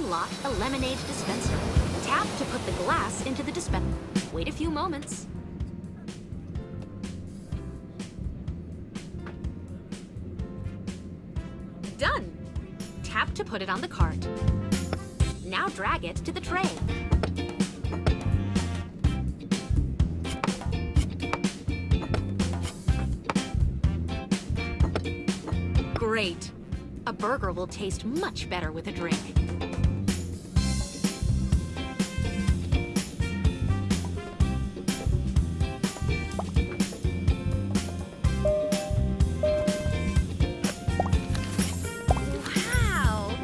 unlock a lemonade dispenser. Tap to put the glass into the dispenser. Wait a few moments. Done! Tap to put it on the cart. Now drag it to the tray. Great! A burger will taste much better with a drink. Wow!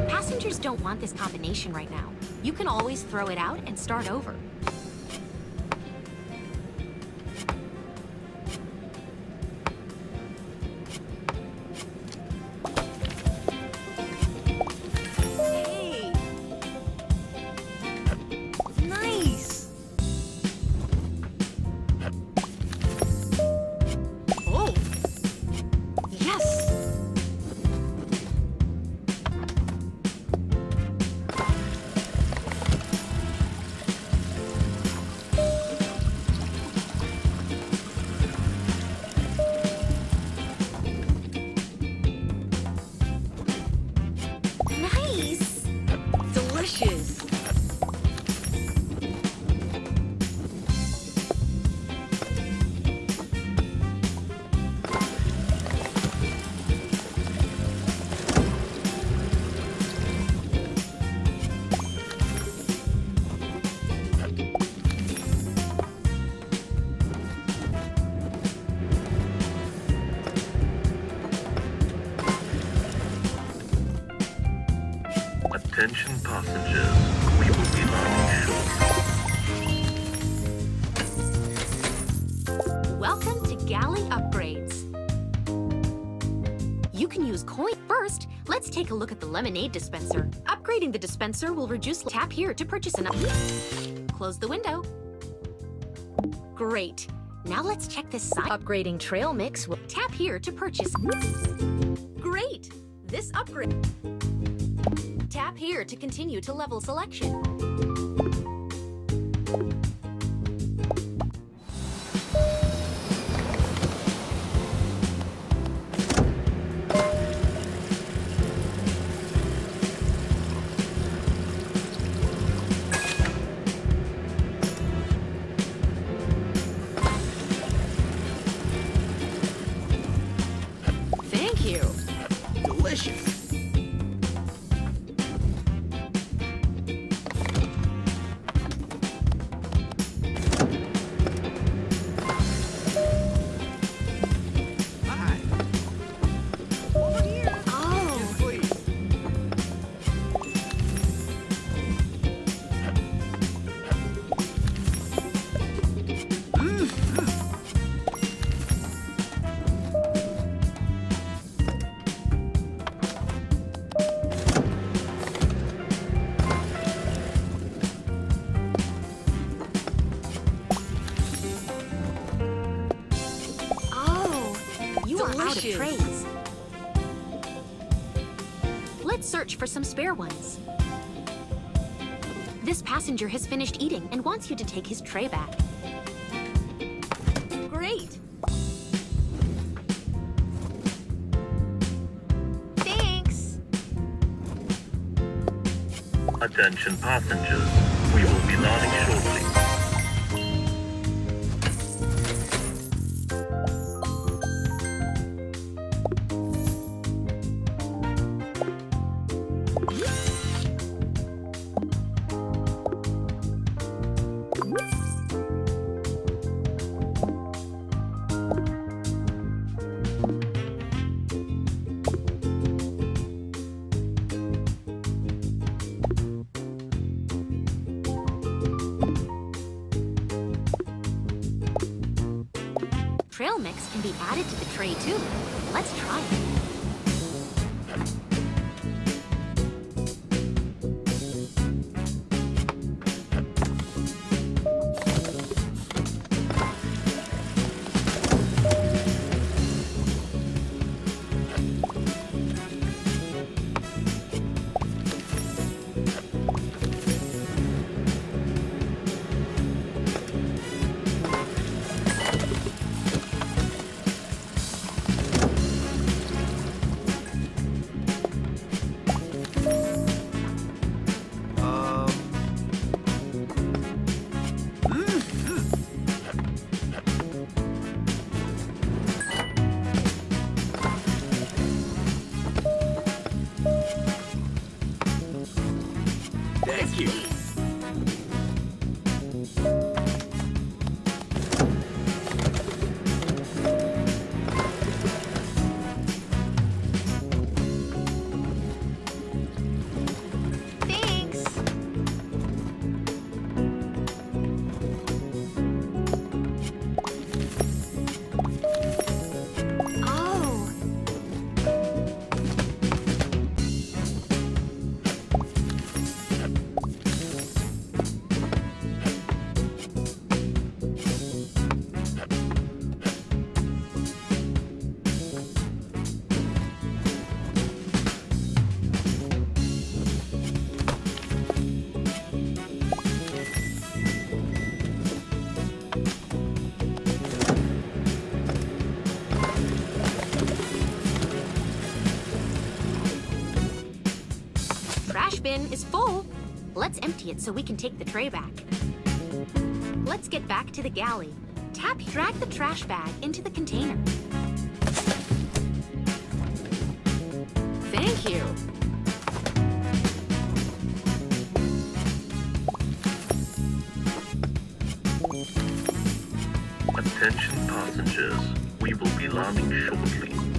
Passengers don't want this combination right now. You can always throw it out and start over. Hey! Nice! Oh! Yes! Nice! Delicious! Attention passengers, we will be landing shortly. Welcome to Galley Upgrades. You can use coin. First, let's take a look at the lemonade dispenser. Upgrading the dispenser will reduce. Tap here to purchase an. Close the window. Great. Now let's check this side. Upgrading trail mix will. Tap here to purchase. Great. This upgrade. Tap here to continue to level selection. Thank you. Delicious. Hi. Over here. Oh, Yes, please. oh, you are out of Delicious. trays. Let's search for some spare ones. This passenger has finished eating and wants you to take his tray back. Great. Thanks. Attention passengers, we will be landing shortly. Trail mix can be added to the tray too. Let's try it. you. Thanks. Oh. Trash bin is full. Let's empty it so we can take the tray back. Let's get back to the galley. Drag the trash bag into the container. Thank you. Attention passengers, we will be landing shortly.